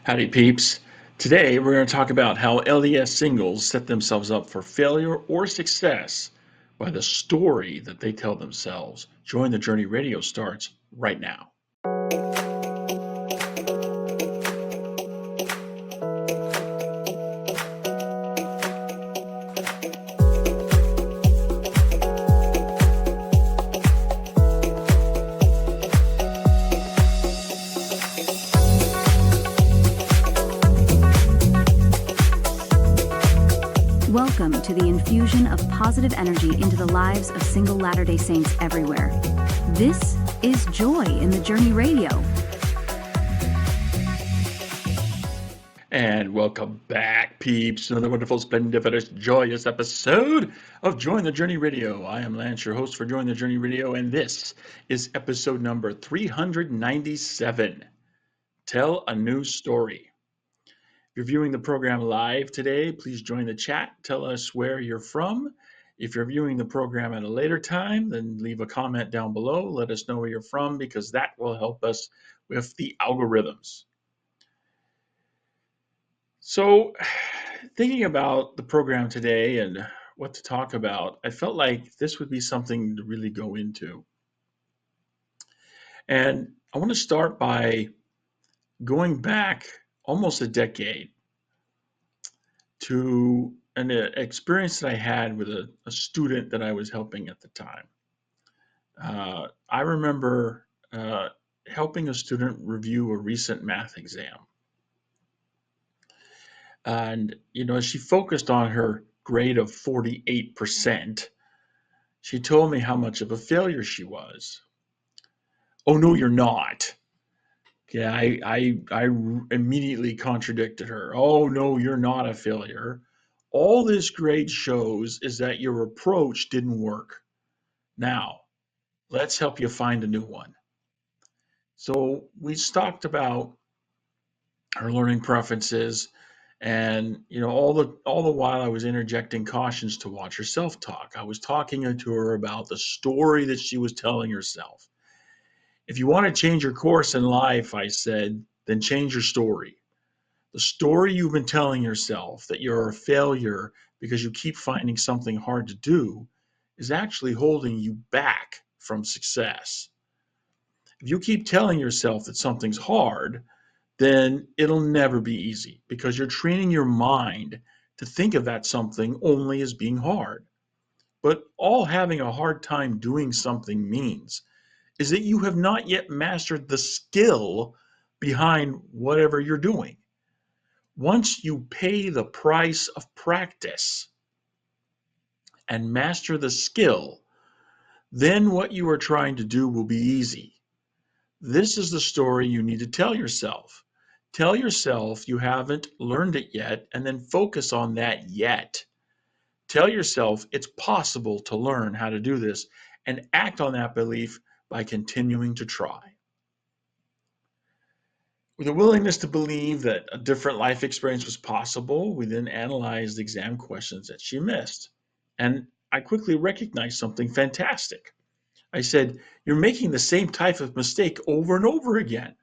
Howdy, peeps. Today, we're going to talk about how LDS singles set themselves up for failure or success by the story that they tell themselves. Join the Journey Radio starts right now. Welcome to the infusion of positive energy into the lives of single Latter-day Saints everywhere. This is Joy in the Journey Radio. And welcome back, peeps, to another wonderful, splendiferous, joyous episode of Join the Journey Radio. I am Lance, your host for Join the Journey Radio, and this is episode number 397. Tell a New Story. If you're viewing the program live today, please join the chat. Tell us where you're from. If you're viewing the program at a later time, then leave a comment down below. Let us know where you're from because that will help us with the algorithms. So, thinking about the program today and what to talk about, I felt like this would be something to really go into. And I want to start by going back almost a decade to an experience that I had with a student that I was helping at the time. I remember helping a student review a recent math exam. And, as she focused on her grade of 48%, she told me how much of a failure she was. Oh, no, you're not. Yeah, I immediately contradicted her. Oh, no, you're not a failure. All this grade shows is that your approach didn't work. Now, let's help you find a new one. So we talked about her learning preferences, and all the while I was interjecting cautions to watch her self-talk. I was talking to her about the story that she was telling herself. If you want to change your course in life, I said, then change your story. The story you've been telling yourself that you're a failure because you keep finding something hard to do is actually holding you back from success. If you keep telling yourself that something's hard, then it'll never be easy because you're training your mind to think of that something only as being hard. But all having a hard time doing something means is that you have not yet mastered the skill behind whatever you're doing. Once you pay the price of practice and master the skill, then what you are trying to do will be easy. This is the story you need to tell yourself. Tell yourself you haven't learned it yet, and then focus on that yet. Tell yourself it's possible to learn how to do this and act on that belief by continuing to try. With a willingness to believe that a different life experience was possible, we then analyzed exam questions that she missed. And I quickly recognized something fantastic. I said, you're making the same type of mistake over and over again.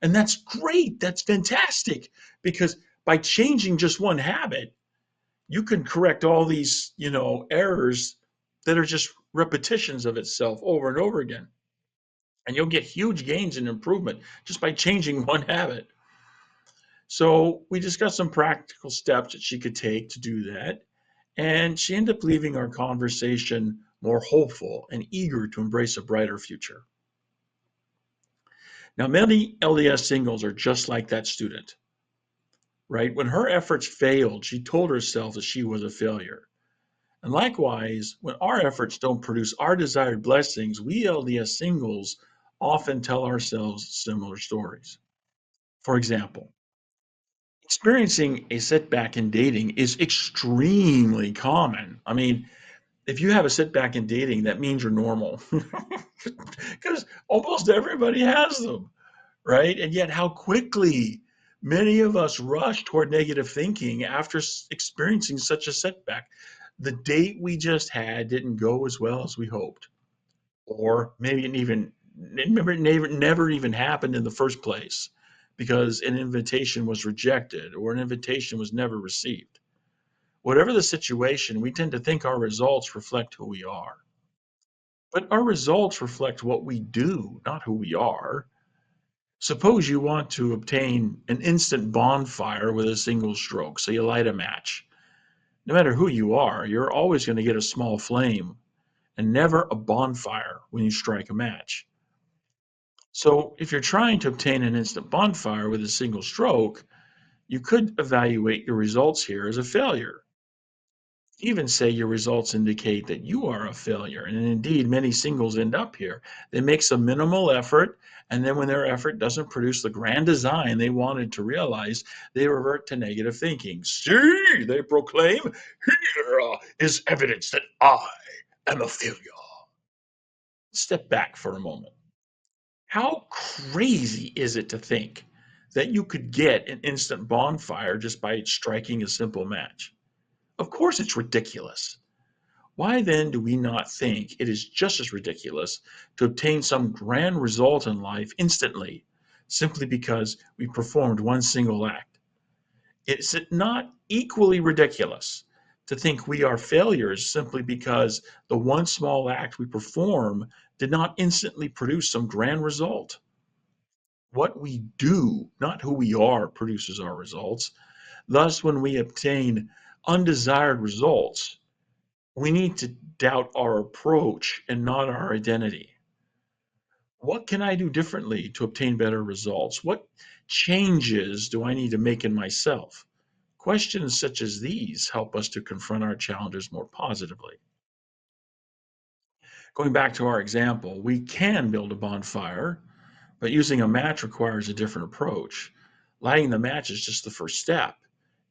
And that's great. That's fantastic. Because by changing just one habit, you can correct all these, errors that are just repetitions of itself over and over again. And you'll get huge gains in improvement just by changing one habit. So we discussed some practical steps that she could take to do that. And she ended up leaving our conversation more hopeful and eager to embrace a brighter future. Now, many LDS singles are just like that student, right? When her efforts failed, she told herself that she was a failure. And likewise, when our efforts don't produce our desired blessings, we LDS singles often tell ourselves similar stories. For example, experiencing a setback in dating is extremely common. I mean, if you have a setback in dating, that means you're normal because almost everybody has them, right? And yet, how quickly many of us rush toward negative thinking after experiencing such a setback. The date we just had didn't go as well as we hoped, or maybe it never even happened in the first place. because an invitation was rejected or an invitation was never received. Whatever the situation, we tend to think our results reflect who we are. But our results reflect what we do, not who we are. Suppose you want to obtain an instant bonfire with a single stroke, so you light a match. No matter who you are, you're always going to get a small flame and never a bonfire when you strike a match. So, if you're trying to obtain an instant bonfire with a single stroke, you could evaluate your results here as a failure. Even say your results indicate that you are a failure. And indeed, many singles end up here. They make some minimal effort, and then when their effort doesn't produce the grand design they wanted to realize, they revert to negative thinking. See, they proclaim, here is evidence that I am a failure. Step back for a moment. How crazy is it to think that you could get an instant bonfire just by striking a simple match? Of course, it's ridiculous. Why then do we not think it is just as ridiculous to obtain some grand result in life instantly, simply because we performed one single act? Is it not equally ridiculous to think we are failures simply because the one small act we perform did not instantly produce some grand result? What we do, not who we are, produces our results. Thus, when we obtain undesired results, we need to doubt our approach and not our identity. What can I do differently to obtain better results? What changes do I need to make in myself? Questions such as these help us to confront our challenges more positively. Going back to our example, we can build a bonfire, but using a match requires a different approach. Lighting the match is just the first step.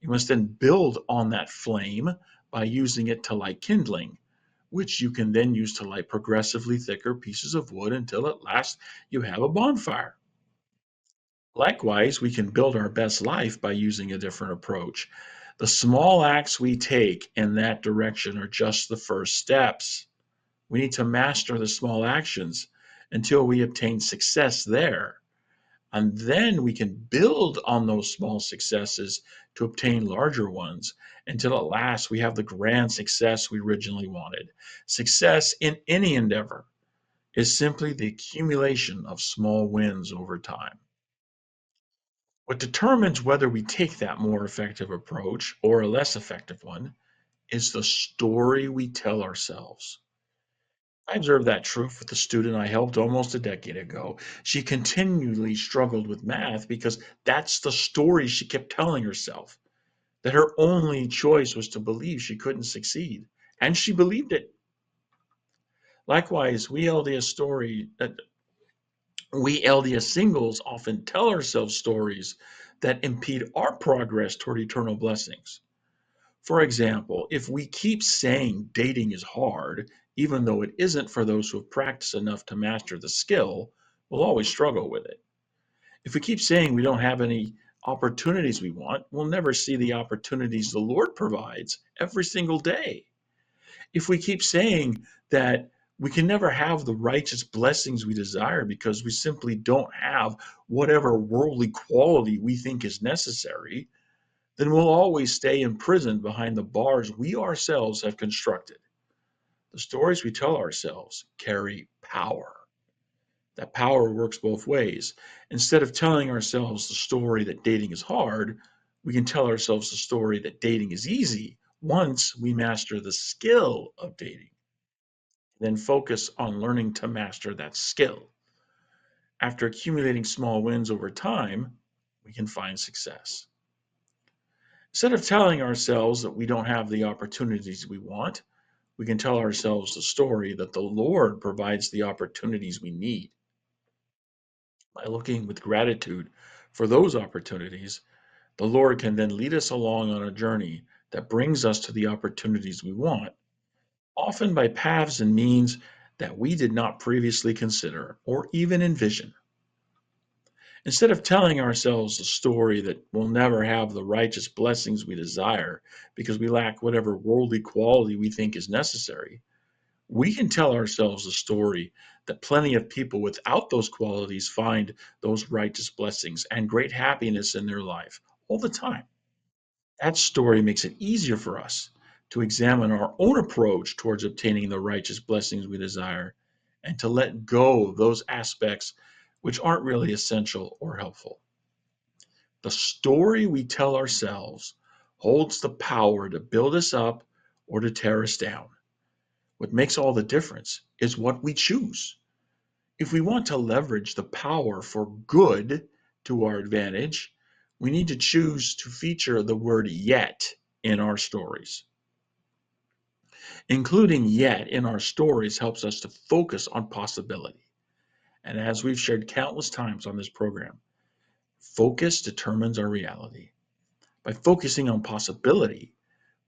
You must then build on that flame by using it to light kindling, which you can then use to light progressively thicker pieces of wood until at last you have a bonfire. Likewise, we can build our best life by using a different approach. The small acts we take in that direction are just the first steps. We need to master the small actions until we obtain success there. And then we can build on those small successes to obtain larger ones until at last we have the grand success we originally wanted. Success in any endeavor is simply the accumulation of small wins over time. What determines whether we take that more effective approach or a less effective one is the story we tell ourselves. I observed that truth with the student I helped almost a decade ago. She continually struggled with math because that's the story she kept telling herself, that her only choice was to believe she couldn't succeed. And she believed it. Likewise, we LDS singles often tell ourselves stories that impede our progress toward eternal blessings. For example, if we keep saying dating is hard, even though it isn't for those who have practiced enough to master the skill, we'll always struggle with it. If we keep saying we don't have any opportunities we want, we'll never see the opportunities the Lord provides every single day. If we keep saying that we can never have the righteous blessings we desire because we simply don't have whatever worldly quality we think is necessary, then we'll always stay imprisoned behind the bars we ourselves have constructed. The stories we tell ourselves carry power. That power works both ways. Instead of telling ourselves the story that dating is hard, we can tell ourselves the story that dating is easy once we master the skill of dating. Then focus on learning to master that skill. After accumulating small wins over time, we can find success. Instead of telling ourselves that we don't have the opportunities we want, we can tell ourselves the story that the Lord provides the opportunities we need. By looking with gratitude for those opportunities, the Lord can then lead us along on a journey that brings us to the opportunities we want, often by paths and means that we did not previously consider or even envision. Instead of telling ourselves the story that we'll never have the righteous blessings we desire because we lack whatever worldly quality we think is necessary, We can tell ourselves a story that plenty of people without those qualities find those righteous blessings and great happiness in their life all the time. That story makes it easier for us to examine our own approach towards obtaining the righteous blessings we desire and to let go of those aspects which aren't really essential or helpful. The story we tell ourselves holds the power to build us up or to tear us down. What makes all the difference is what we choose. If we want to leverage the power for good to our advantage, we need to choose to feature the word yet in our stories. Including yet in our stories helps us to focus on possibility. And as we've shared countless times on this program, focus determines our reality. By focusing on possibility,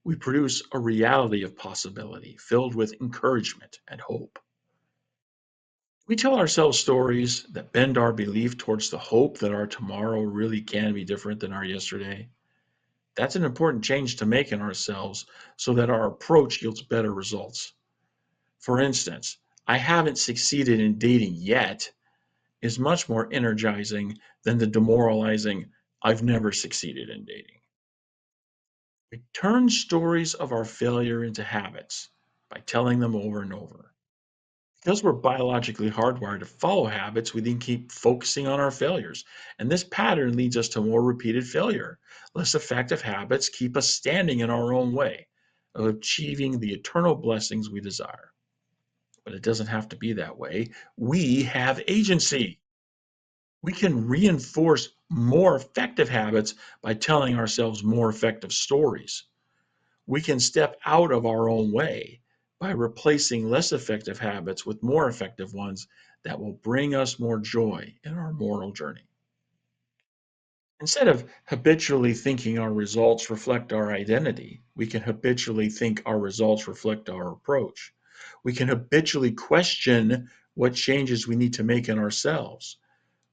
we produce a reality of possibility filled with encouragement and hope. We tell ourselves stories that bend our belief towards the hope that our tomorrow really can be different than our yesterday. That's an important change to make in ourselves so that our approach yields better results. For instance, I haven't succeeded in dating yet is much more energizing than the demoralizing I've never succeeded in dating. We turn stories of our failure into habits by telling them over and over. Because we're biologically hardwired to follow habits, we then keep focusing on our failures. And this pattern leads us to more repeated failure. Less effective habits keep us standing in our own way of achieving the eternal blessings we desire. But it doesn't have to be that way. We have agency. We can reinforce more effective habits by telling ourselves more effective stories. We can step out of our own way by replacing less effective habits with more effective ones that will bring us more joy in our moral journey. Instead of habitually thinking our results reflect our identity, we can habitually think our results reflect our approach. We can habitually question what changes we need to make in ourselves.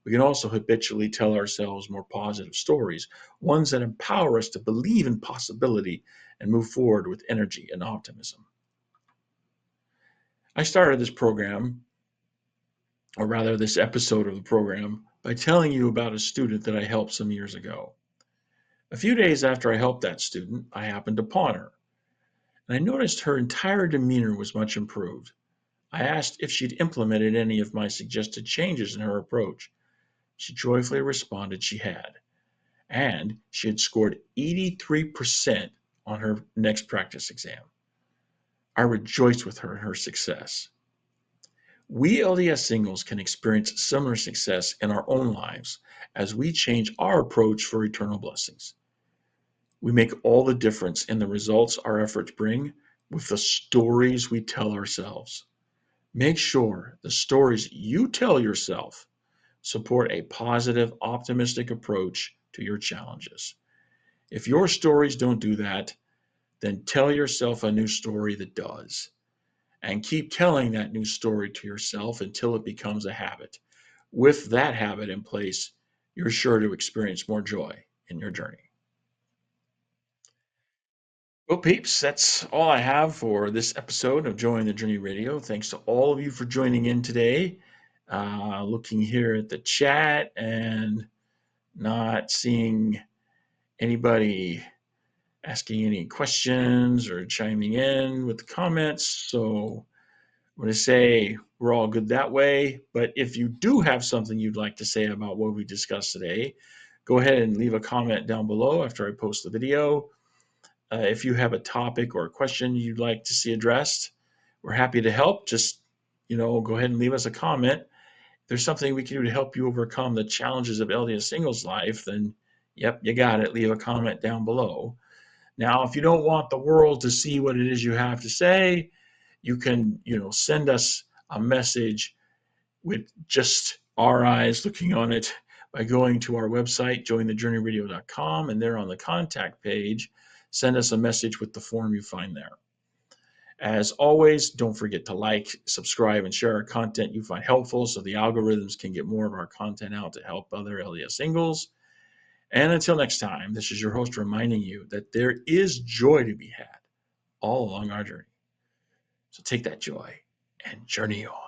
We can also habitually tell ourselves more positive stories, ones that empower us to believe in possibility and move forward with energy and optimism. I started this program, or rather this episode of the program, by telling you about a student that I helped some years ago. A few days after I helped that student, I happened upon her, and I noticed her entire demeanor was much improved. I asked if she'd implemented any of my suggested changes in her approach. She joyfully responded she had, and she had scored 83% on her next practice exam. I rejoiced with her in her success. We LDS singles can experience similar success in our own lives as we change our approach for eternal blessings. We make all the difference in the results our efforts bring with the stories we tell ourselves. Make sure the stories you tell yourself support a positive, optimistic approach to your challenges. If your stories don't do that, then tell yourself a new story that does. And keep telling that new story to yourself until it becomes a habit. With that habit in place, you're sure to experience more joy in your journey. Well, peeps, that's all I have for this episode of Joy in the Journey Radio. Thanks to all of you for joining in today. Looking here at the chat and not seeing anybody asking any questions or chiming in with the comments. So I'm going to say we're all good that way. But if you do have something you'd like to say about what we discussed today, go ahead and leave a comment down below after I post the video. If you have a topic or a question you'd like to see addressed, we're happy to help. Just, go ahead and leave us a comment. If there's something we can do to help you overcome the challenges of LDS singles life, then, yep, you got it. Leave a comment down below. Now, if you don't want the world to see what it is you have to say, you can, send us a message with just our eyes looking on it by going to our website, jointhejourneyradio.com, and there on the contact page, send us a message with the form you find there. As always, don't forget to like, subscribe, and share our content you find helpful so the algorithms can get more of our content out to help other LDS singles. And until next time, this is your host reminding you that there is joy to be had all along our journey. So take that joy and journey on.